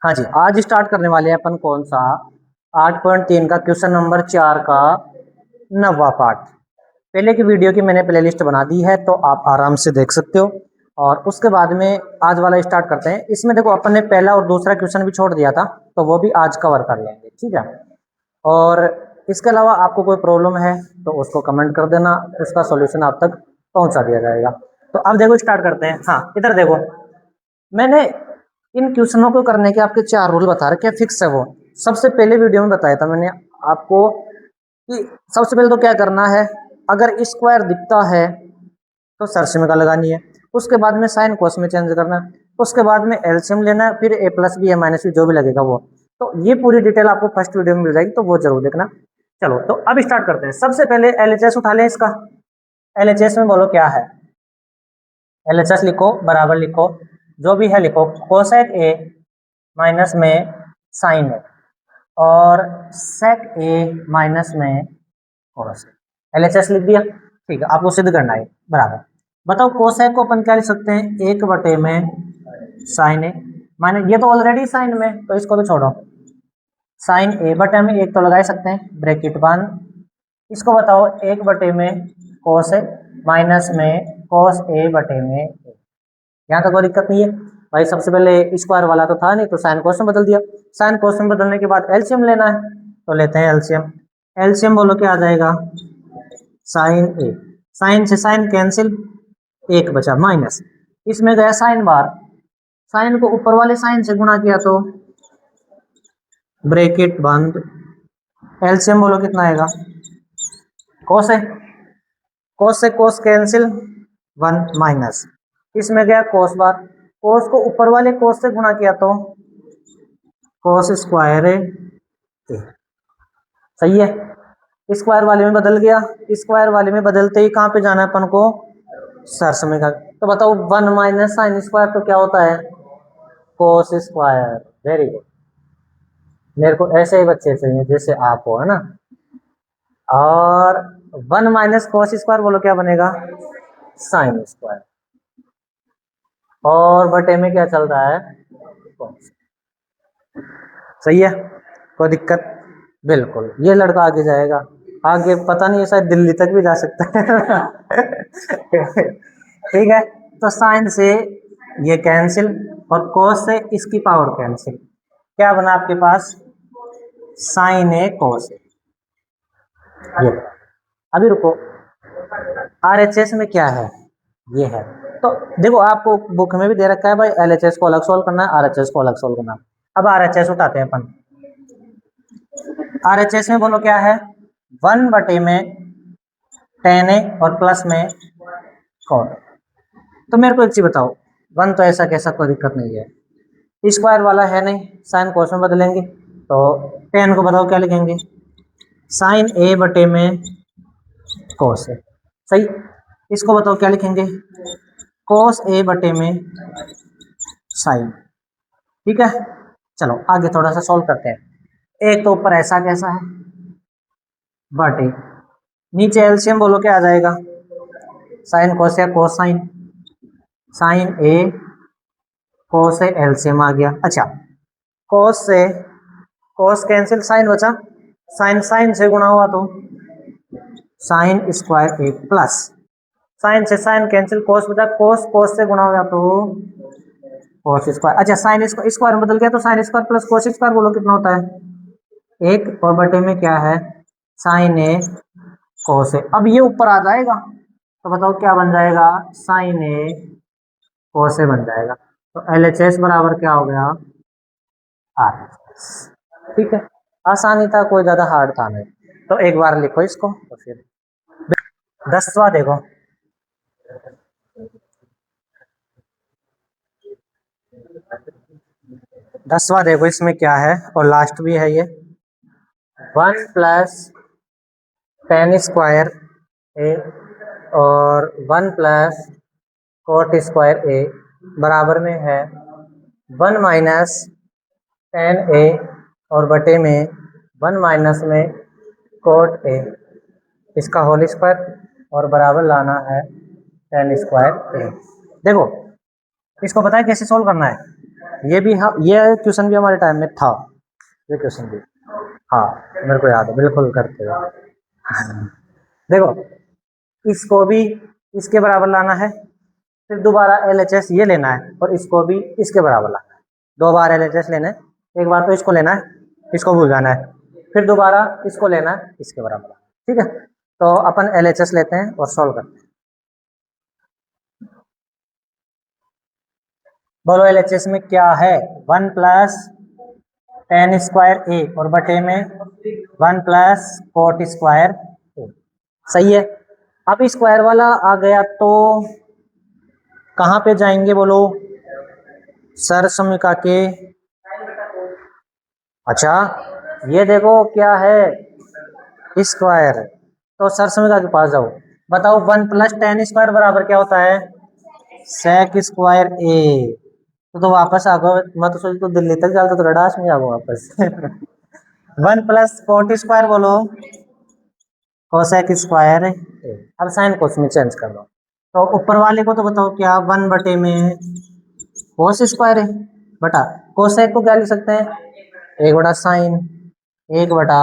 हाँ जी, आज स्टार्ट करने वाले हैं अपन कौन सा 8.3 का क्वेश्चन नंबर 4 का 9वां पार्ट। पहले की वीडियो की मैंने प्लेलिस्ट बना दी है तो आप आराम से देख सकते हो। और उसके बाद में आज वाला स्टार्ट करते हैं। इसमें देखो अपन ने पहला और दूसरा क्वेश्चन भी छोड़ दिया था तो वो भी आज कवर कर लेंगे, ठीक है। और इसके अलावा आपको कोई प्रॉब्लम है तो उसको कमेंट कर देना, उसका सॉल्यूशन आप तक पहुंचा दिया जाएगा। तो अब देखो स्टार्ट करते हैं। हाँ, इधर देखो, मैंने इन क्वेश्चनों को करने के आपके 4 रूल बता रखे हैं, फिक्स है वो। सबसे पहले वीडियो में बताया था मैंने आपको कि सबसे पहले तो क्या करना है, अगर स्क्वायर दिखता है तो सरसीम का लगानी है, उसके बाद में साइन कोस में चेंज करना है, उसके बाद में एलसीएम लेना है, फिर ए प्लस बी ए माइनस बी जो भी लगेगा वो। तो ये पूरी डिटेल आपको फर्स्ट वीडियो में मिल जाएगी, तो वो जरूर देखना। चलो तो अब स्टार्ट करते हैं। सबसे पहले एलएचएस उठा लें इसका। एलएचएस में बोलो क्या है, एलएचएस लिखो, बराबर लिखो, जो भी है लिखो, कोसेक ए माइनस में साइन ए और सेक ए माइनस में कोस। एलएचएस लिख दिया, ठीक है। आपको सिद्ध करना है बराबर। बताओ कोसेक को अपन क्या लिख सकते हैं, 1 बटे में साइन ए माइनस, ये तो ऑलरेडी साइन में तो इसको तो छोड़ो, साइन ए बटे में 1 तो लगा ही सकते हैं, ब्रैकेट बंद। इसको बताओ 1 बटे में कोस ए माइनस में कोस ए बटे में, यहाँ तक कोई दिक्कत नहीं है भाई। सबसे पहले स्क्वायर वाला तो था नहीं तो साइन कोस में बदल दिया। साइन कोस में बदलने के बाद एलसीएम लेना है तो लेते हैं एलसीएम। एलसीएम बोलो क्या आ जाएगा, साइन ए, साइन से साइन कैंसिल, 1 बचा माइनस, इसमें गया साइन बार, साइन को ऊपर वाले साइन से गुणा किया तो ब्रैकेट बंद, एलसीएम बोलो कितना आएगा, कोस है, कोस से कोस कैंसिल 1 माइनस, इसमें गया कोस बार, कोस को ऊपर वाले कोस से गुणा किया तो कोस स्क्वायर है, सही है। स्क्वायर वाले में बदल गया, स्क्वायर वाले में बदलते ही कहाँ पे जाना है अपन को, सरसम का। तो बताओ 1 माइनस साइन स्क्वायर तो क्या होता है, कोस स्क्वायर। वेरी गुड, मेरे को ऐसे ही बच्चे चाहिए जैसे आप हो, है ना। और 1 माइनस कोस स्क्वायर बोलो क्या बनेगा, साइन स्क्वायर। और बटे में क्या चल रहा है, सही है, कोई दिक्कत, बिल्कुल। ये लड़का आगे जाएगा, आगे पता नहीं है, शायद दिल्ली तक भी जा सकता है। ठीक है, तो साइन से ये कैंसिल और कोस से इसकी पावर कैंसिल, क्या बना आपके पास, साइन ए कोस ए। ये अभी रुको, आरएचएस में क्या है, ये है। तो देखो आपको बुक में भी दे रखा है भाई, एलएचएस को अलग सोल्व करना है, आरएचएस को अलग सोल्व करना है। अब आरएचएस उठाते हैं अपन। आरएचएस में बोलो क्या है, 1 बटे में टेन ए और प्लस में कॉट। तो मेरे को एक चीज बताओ, 1 तो ऐसा कैसा कोई दिक्कत नहीं है, स्क्वायर वाला है नहीं, साइन कोस में बदलेंगे तो टेन को बताओ क्या लिखेंगे, साइन ए बटे में कोस है, सही। इसको बताओ क्या लिखेंगे, कोस ए बटे में साइन, ठीक है। चलो आगे थोड़ा सा सॉल्व करते हैं। एक तो ऊपर ऐसा कैसा है, बटे, नीचे एलसीएम बोलो क्या आ जाएगा, साइन कोस या कोस साइन, साइन ए कोस से एलसीएम आ गया। अच्छा, कोस से कोस कैंसिल, साइन बचा, साइन साइन से गुणा हुआ तो साइन स्क्वायर ए प्लस, साइन से साइन कैंसिल, कोस बचा, कोस कोस से गुणा हो गया तो कोस स्क्वायर। अच्छा, साइन स्क्वायर बदल गया तो sine square plus cos square बोलो कितना होता है, 1 और बटे में क्या है, साइन ए कोस ए। अब ये ऊपर आ जाएगा तो बताओ क्या बन जाएगा, साइन ए कोस ए बन जाएगा। तो एलएचएस बराबर क्या हो गया, आरएचएस। ठीक है, आसानी था, कोई ज्यादा हार्ड था नहीं। तो एक बार लिखो इसको, तो फिर 10वां देखो, देखो इसमें क्या है, और लास्ट भी है ये, 1 प्लस टेन स्क्वायर ए और 1 प्लस कोट स्क्वायर ए बराबर में है 1 माइनस टेन ए और बटे में 1 माइनस में कोट ए, इसका होल स्क्वायर और बराबर लाना है टेन स्क्वायर ए। देखो इसको पता है कैसे सोल्व करना है, ये भी, हाँ ये क्वेश्चन भी हमारे टाइम में था, ये क्वेश्चन भी, हाँ मेरे को याद है, बिल्कुल करते हो। देखो इसको भी इसके बराबर लाना है, फिर दोबारा LHS ये लेना है, और इसको भी इसके बराबर लाना है। 2 बार LHS लेना है, एक बार तो इसको लेना है, इसको भूल जाना है, फिर दोबारा इसको लेना है, इसके बराबर, ठीक है। तो अपन LHS लेते हैं और सॉल्व करते हैं। बोलो LHS में क्या है, 1 प्लस tan स्क्वायर ए और बटे में 1 प्लस cot स्क्वायर ए, सही है। अब स्क्वायर वाला आ गया तो कहाँ पे जाएंगे बोलो, सरसमिका के, अच्छा ये देखो क्या है स्क्वायर, तो सरसमिका के पास जाओ, बताओ 1 प्लस tan स्क्वायर बराबर क्या होता है, sec स्क्वायर ए। तो वापस आ गो, मैं तो सोच तो दिल्ली तक जाता तो रडास में जाओ वापस। 1 प्लस cot स्क्वायर बोलो, कोसेक स्क्वायर, अब साइन कोस में चेंज कर दो। तो ऊपर वाले को तो बताओ क्या, 1 बटे में कोस स्क्वायर है बटा कोसेक को क्या लिख सकते हैं, 1 बटा साइन, 1 बटा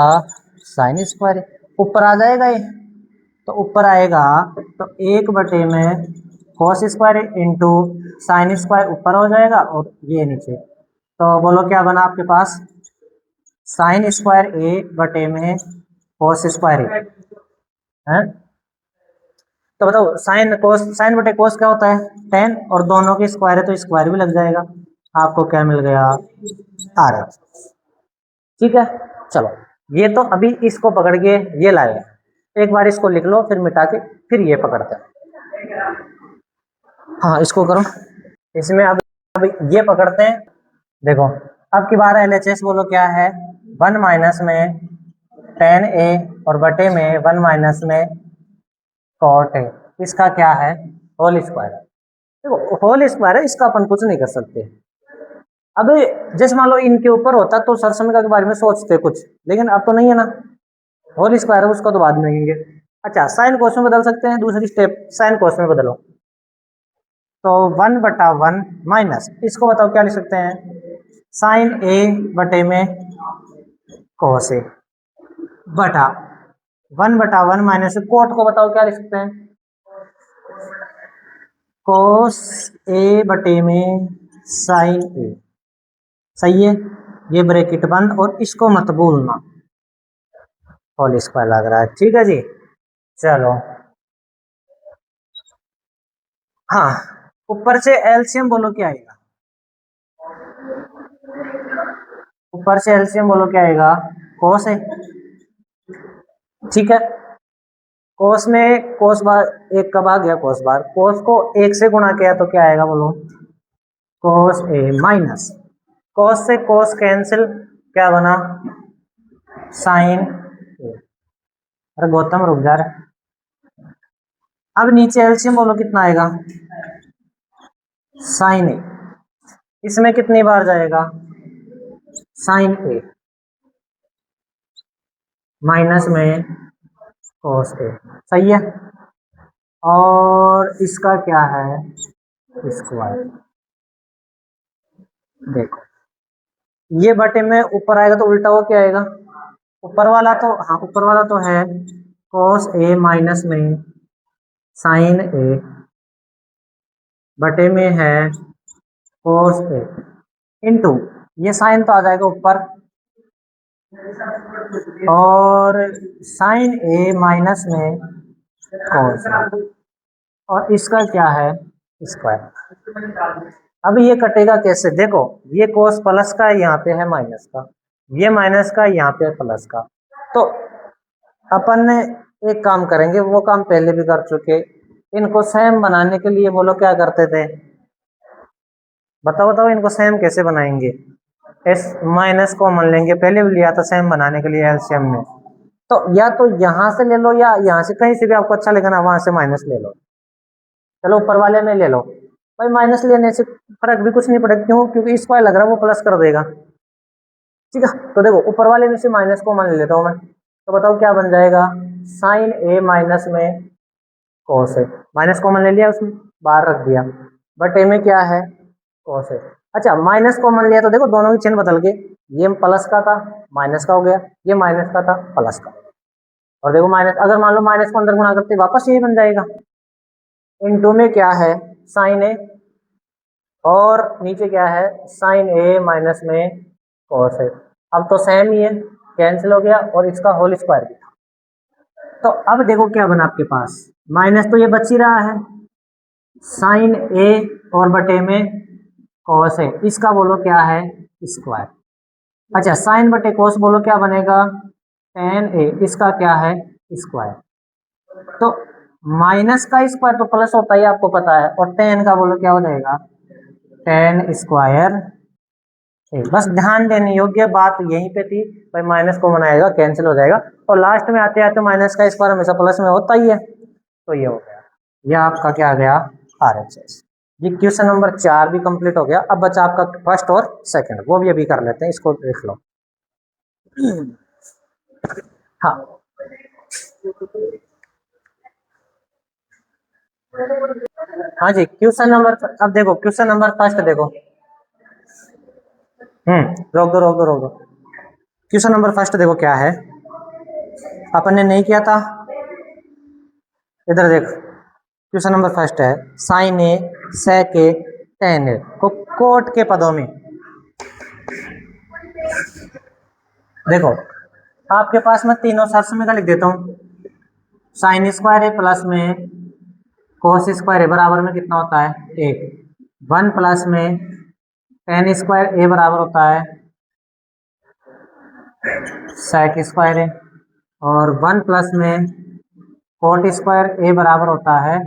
साइन स्क्वायर है। ऊपर आ जाएगा ये, तो ऊपर आएगा तो 1 बटे में cos square into sine square ऊपर हो जाएगा, और ये नीचे, तो बोलो क्या बना आपके पास, साइन स्क्वायर ए बटे में कोस स्क्वायर ए है। तो बताओ साइन कोस, साइन बटे कोस क्या होता है, tan, और दोनों के स्क्वायर है तो स्क्वायर भी लग जाएगा, आपको क्या मिल गया, आर। ठीक है, चलो ये तो अभी इसको पकड़ के ये लाए, एक बार इसको लिख लो, फिर मिटा के फिर ये पकड़ते हैं। हाँ इसको करो, इसमें अब ये पकड़ते हैं। देखो अब की बार LHS बोलो क्या है, 1 माइनस में tan ए और बटे में 1 माइनस में cot ए, इसका क्या है, होल स्क्वायर। देखो होल स्क्वायर है, इसका अपन कुछ नहीं कर सकते। अब जैसे मान लो इनके ऊपर होता तो सरसमिका के बारे में सोचते कुछ, लेकिन अब तो नहीं है ना, होल स्क्वायर है, उसको तो बाद में देंगे। अच्छा साइन कोस में बदल सकते हैं, दूसरी स्टेप साइन कोस में बदलो, तो 1 बटा 1 माइनस, इसको बताओ क्या लिख सकते हैं, साइन ए बटे में कोस ए बटा 1 बटा 1 माइनस कोट को बताओ क्या लिख सकते हैं, कोस ए बटे में साइन ए, सही है। ये ब्रैकेट बंद, और इसको मत भूलना, होल स्क्वायर लग रहा है, ठीक है जी। चलो हाँ ऊपर से एलसीएम बोलो क्या आएगा, ऊपर से एलसीएम बोलो क्या आएगा, कोस है, ठीक है। कोस में कोस बार एक कब आ गया, कोस बार, कोस को 1 से गुणा किया तो क्या आएगा बोलो, कोस ए माइनस, कोस से कोस कैंसिल, क्या बना, साइन ए। अरे गौतम रुक जा रहा, अब नीचे एलसीएम बोलो कितना आएगा, साइन ए, इसमें कितनी बार जाएगा, साइन ए माइनस में कोस ए, सही है। और इसका क्या है, स्क्वायर, देखो ये बटे में ऊपर आएगा तो उल्टा हो क्या आएगा, ऊपर वाला तो, हाँ ऊपर वाला तो है कोस ए माइनस में साइन ए बटे में है कोस ए इंटू, ये साइन तो आ जाएगा ऊपर, और साइन ए माइनस में कोस, और इसका क्या है, स्क्वायर। अब ये कटेगा कैसे, देखो ये कोस प्लस का यहाँ पे है माइनस का, ये माइनस का यहाँ पे प्लस का, तो अपन ने एक काम करेंगे, वो काम पहले भी कर चुके, इनको सेम बनाने के लिए बोलो क्या करते थे, बताओ बताओ इनको सेम कैसे बनाएंगे, एस माइनस कॉमन लेंगे, पहले भी लिया था सेम बनाने के लिए एलसीएम में, तो या तो यहाँ से ले लो या यहाँ से, कहीं से भी आपको अच्छा लगे ना वहां से माइनस ले लो, चलो ऊपर वाले में ले लो भाई, माइनस लेने से फर्क भी कुछ नहीं पड़ेगा, क्यों, क्योंकि स्क्वायर लग रहा है वो प्लस कर देगा, ठीक है। तो देखो ऊपर वाले में से माइनस को मान ले लेता हूँ मैं, तो बताओ क्या बन जाएगा, साइन ए माइनस में कोस ए, माइनस कॉमन ले लिया उसमें, बाहर रख दिया, बट ए में क्या है, कोस ए, अच्छा माइनस कॉमन लिया तो देखो दोनों के चिन्ह बदल गए, ये प्लस का था माइनस का हो गया, ये माइनस का था प्लस का। और देखो माइनस, अगर मान लो माइनस को अंदर गुणा करते वापस यही बन जाएगा। इनटू में क्या है साइन ए, और नीचे क्या है साइन ए माइनस में कॉस ए। अब तो सेम ही है, कैंसिल हो गया और इसका होल स्क्वायर भी था। तो अब देखो क्या बना आपके पास, माइनस तो ये बच ही रहा है, साइन ए और बटे में कॉस ए, इसका बोलो क्या है स्क्वायर। अच्छा साइन बटे कॉस बोलो क्या बनेगा टेन ए, इसका क्या है स्क्वायर। तो माइनस का स्क्वायर तो प्लस होता ही आपको पता है, और टेन का बोलो क्या हो जाएगा टेन स्क्वायर। बस ध्यान देने योग्य बात यहीं पे थी भाई, माइनस को बनाएगा कैंसिल हो जाएगा, और लास्ट में आते आते माइनस का स्क्वायर हमेशा प्लस में होता ही है। तो ये हो गया, ये आपका क्या आ गया RHS। ये क्वेश्चन नंबर 4 भी कंप्लीट हो गया। अब बचा आपका फर्स्ट और सेकंड, वो भी अभी कर लेते हैं, इसको देख लो। हाँ हाँ जी, क्वेश्चन नंबर, अब देखो क्वेश्चन नंबर फर्स्ट देखो। रोक दो। क्वेश्चन नंबर फर्स्ट देखो क्या है, अपन ने नहीं किया था, इधर देख। क्वेश्चन नंबर फर्स्ट है साइन ए सेक ए टेन ए को कोट के पदों में। देखो आपके पास मैं तीनों सरसमी का लिख देता हूँ, साइन स्क्वायर ए प्लस में कोस स्क्वायर ए बराबर में कितना होता है एक, वन प्लस में टेन स्क्वायर ए बराबर होता है सेक स्क्वायर ए, और वन प्लस में कोट स्क्वायर ए बराबर होता है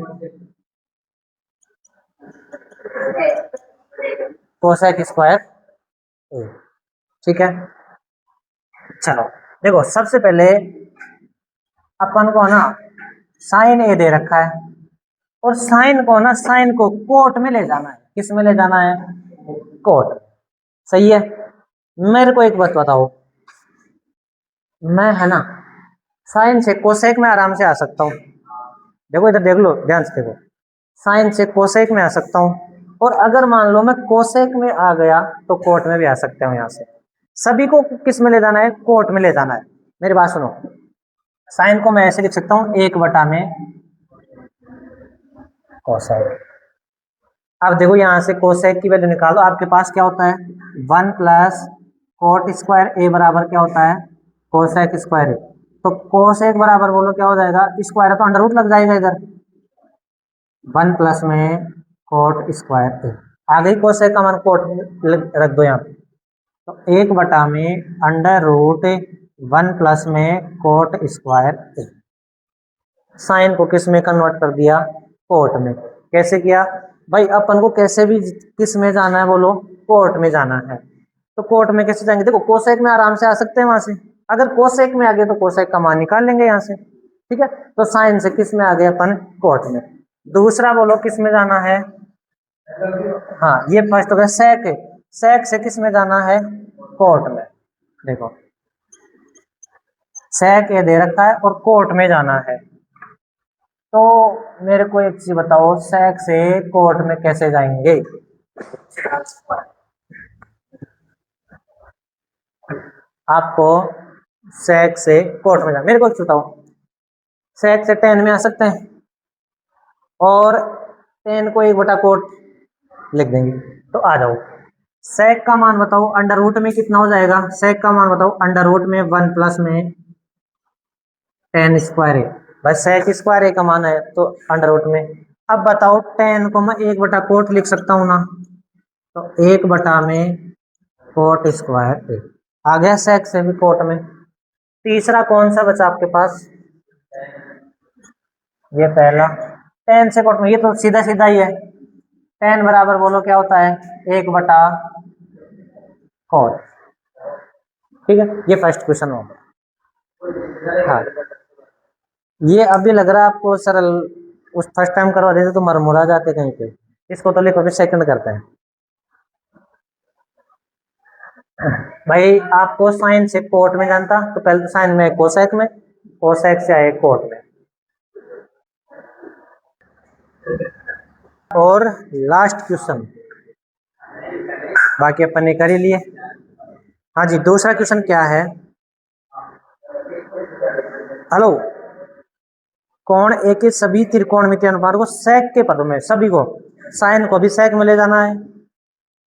कोसेक स्क्वायर ए। ठीक है, चलो देखो सबसे पहले अपन को ना साइन ए दे रखा है, और साइन को ना साइन को कोट में ले जाना है, किस में ले जाना है कोट। सही है, मेरे को एक बात बताओ, मैं है ना साइन से कोसेक में आराम से आ सकता हूँ, देखो इधर देख लो ध्यान से देखो, साइन से कोसेक में आ सकता हूँ, और अगर मान लो मैं कोसेक में आ गया तो कोट में भी आ सकता हूँ। यहाँ से सभी को किस में ले जाना है कोट में ले जाना है। मेरी बात सुनो, साइन को मैं ऐसे लिख सकता हूँ एक बटा में कोसेक। अब देखो यहाँ से कोसेक की वैल्यू निकालो, आपके पास क्या होता है वन प्लस कोट स्क्वायर ए बराबर क्या होता है कोसेक स्क्वायर ए। तो कोसेक बराबर बोलो क्या हो जाएगा स्क्वायर है तो अंडर रूट लग जाएगा इधर, वन प्लस में कोट स्क्वायर ए, आ गई कोसेक का मान कोट रख दो यहाँ पे, तो एक बटा में अंडर रूट वन प्लस में कोट स्क्वायर ए। साइन को किस में कन्वर्ट कर दिया कोट में। कैसे किया भाई, अपन को कैसे भी किस में जाना है बोलो कोट में जाना है, तो कोट में कैसे जाएंगे, देखो कोसेक में आराम से आ सकते हैं वहां से, अगर कोसेक में आ गए तो कोसेक का मान निकाल लेंगे यहाँ से। ठीक है, तो साइन से किस में आ गए अपन कोट में। दूसरा बोलो किस में जाना है, हाँ ये फर्स्ट हो गया सेक, सेक से किस में जाना है कोट में। देखो सेक ये दे रखा है और कोट में जाना है, तो मेरे को एक चीज बताओ सेक से कोट में कैसे जाएंगे। आपको सेक से कोट में जाना, मेरे को एक बताओ, सेक से टेन में आ सकते हैं, और टेन को एक बटा कोट लिख देंगे, तो आ जाओ। सेक का मान बताओ अंडर रूट में कितना हो जाएगा, सेक का मान बताओ अंडर रूट में वन प्लस में टेन स्क्वायर है, भाई सेक स्क्वायर ए का मान है तो अंडर रूट में। अब बताओ टेन को मैं एक बटा कोट लिख सकता हूँ ना, तो एक बटा में कोट स्क्वायर ए आ गया सेक से भी कोट में। तीसरा कौन सा बचा आपके पास, ये पहला टेन से कोट में, ये तो सीधा सीधा ही है, टेन बराबर बोलो क्या होता है एक बटा कोट। ठीक है, ये फर्स्ट क्वेश्चन होगा। हाँ ये अभी लग रहा है आपको सरल, उस फर्स्ट टाइम करवा देते तो मरमुरा जाते कहीं पे, इसको तो लिखो फिर सेकंड करते हैं। भाई आपको साइन से कोट में जानता तो पहले तो साइन में कोसेक में, कोसेक से आए कोट में। और लास्ट क्वेश्चन, बाकी अपन ने कर ही लिए। हाँ जी, दूसरा क्वेश्चन क्या है। हेलो, कौन ए के सभी त्रिकोणमितीय अनुपात को सेक के पदों में, सभी को, साइन को भी सेक में ले जाना है,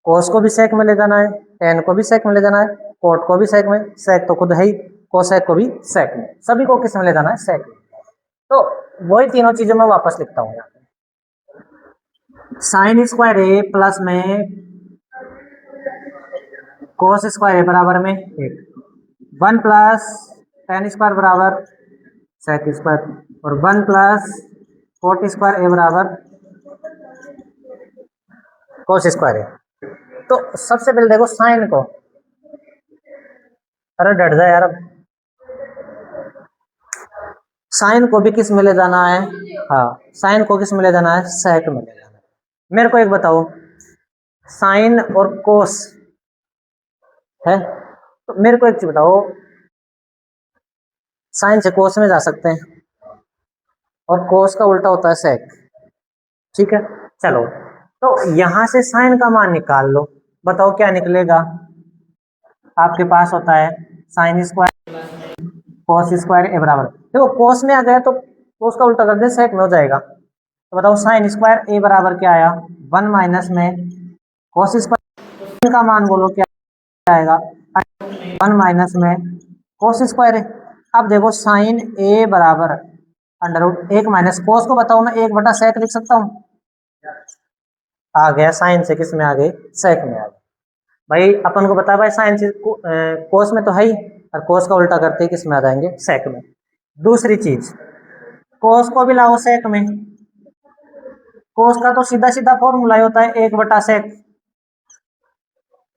कोस को भी सेक में ले जाना है, टेन को भी सेक में ले जाना है, कोट को भी सेक में, सेक तो खुद है ही, कोसेक को भी सेक में, सभी को किस में ले जाना है, सेक में। तो वही तीनों चीजें मैं वापस लिखता हूँ यहाँ पे। साइन स्क्वायर ए प्लस में कोस स्क्वायर ए बराबर में 1 प्लस टेन स्क्वायर बराबर सेक स्क्वायर, और 1 प्लस कोट स्क्वायर ए बराबर कोस स्क्वायर ए। तो सबसे पहले देखो साइन को, अरे डट जाए यार, अब साइन को भी किस में ले जाना है, हाँ साइन को किस में ले जाना है, सेक में ले जाना है। मेरे को एक बताओ, साइन और कोस है, तो मेरे को एक चीज बताओ, साइन से कोस में जा सकते हैं और कोस का उल्टा होता है सेक, ठीक है। चलो, तो यहां से साइन का मान निकाल लो, बताओ क्या निकलेगा। आपके पास होता है साइन स्क्वायर कोस स्क्वायर ए बराबर, देखो कोस में आ गया तो कोस का उल्टा कर दे, सेक में हो जाएगा। तो बताओ साइन स्क्वायर ए बराबर क्या आया, 1 माइनस में कोस स्क्वायर का मान बोलो क्या आएगा, 1 माइनस में कोस स्क्वायर है। अब देखो साइन ए बराबर अंडर रूट 1 माइनस कोस को बताओ मैं 1 बटा सेक लिख सकता हूँ, आ गया साइन से किस में आ गई, सेक में आ गई। भाई अपन को पता है भाई साइन से कोस में तो है ही, और कोस का उल्टा करते ही किस में आ जाएंगे, सेक में। दूसरी चीज, कोस को भी लाओ सेक में, कोस का तो सीधा सीधा फॉर्मूला ही होता है 1/सेक,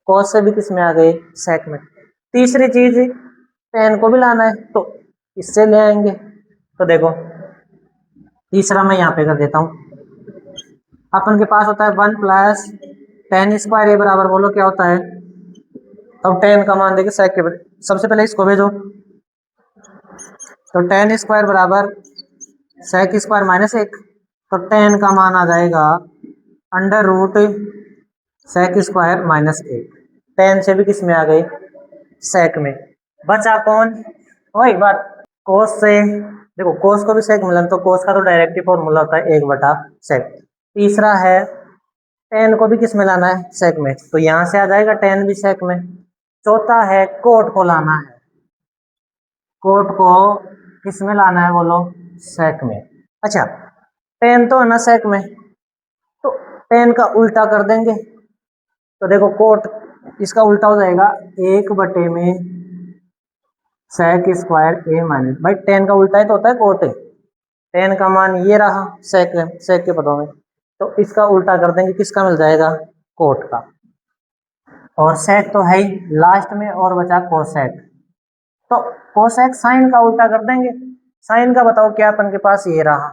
कोस से भी किस में आ गए, सेक में। तीसरी चीज, टेन को भी लाना है तो इससे ले आएंगे। तो देखो तीसरा मैं यहाँ पे कर देता हूँ, अपन के पास होता है 1 प्लस टेन स्क्वायर ए बराबर बोलो क्या होता है, तो टेन का मान देके सेक के, सबसे पहले इसको भेजो, तो टेन स्क्वायर बराबर सेक स्क्वायर माइनस 1, तो टेन का मान आ जाएगा under root sec square minus 1। Ten से भी किस में आ गई, सेक में। बचा कौन, वही बात, कोस से, देखो कोस को भी सेक मिला तो कोस का तो डायरेक्ट फॉर्मूला होता है 1/सेक। तीसरा है टेन को भी किस में लाना है, सेक में, तो यहां से आ जाएगा टेन भी सेक में। चौथा है कोट को लाना है, कोट को किस में लाना है बोलो, सेक में। अच्छा टेन तो है ना सेक में, तो टेन का उल्टा कर देंगे, तो देखो कोट इसका उल्टा हो जाएगा 1 में सेक स्क्वायर ए माइनस, भाई टेन का उल्टा ही तो होता है कोट, टेन का मान ये रहा सेक के पदों में, तो इसका उल्टा कर देंगे, किसका मिल जाएगा, कोट का। और सेक तो है ही लास्ट में, और बचा कोसेक, तो कोसेक साइन का उल्टा कर देंगे, साइन का बताओ क्या अपन के पास ये रहा,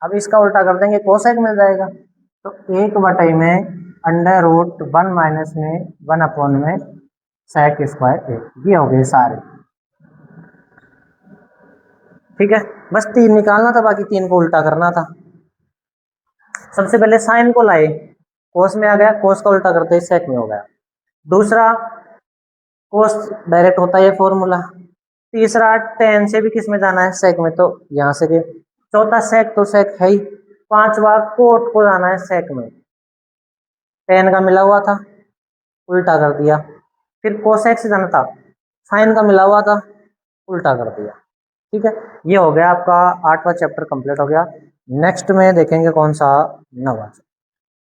अब इसका उल्टा कर देंगे कोसेक मिल जाएगा। तो 1 में अंडर रूट 1 माइनस में 1 में सेक स्क्वायर ए, ये हो गए सारे, ठीक है। बस 3 निकालना था, बाकी 3 को उल्टा करना था। सबसे पहले साइन को लाए, कोस में आ गया, कोस का उल्टा करते ही सेक में हो गया। दूसरा कोस डायरेक्ट होता है ये फॉर्मूला। तीसरा टेन से भी किस में जाना है, सेक में, तो यहाँ से भी। चौथा सेक तो सेक है ही। पांचवा कोट को जाना है सेक में, टेन का मिला हुआ था उल्टा कर दिया। फिर कोसेक से जाना था, साइन का मिला हुआ था उल्टा कर दिया, ठीक है। ये हो गया आपका 8वां चैप्टर कंप्लीट हो गया। नेक्स्ट में देखेंगे कौन सा, 9वां।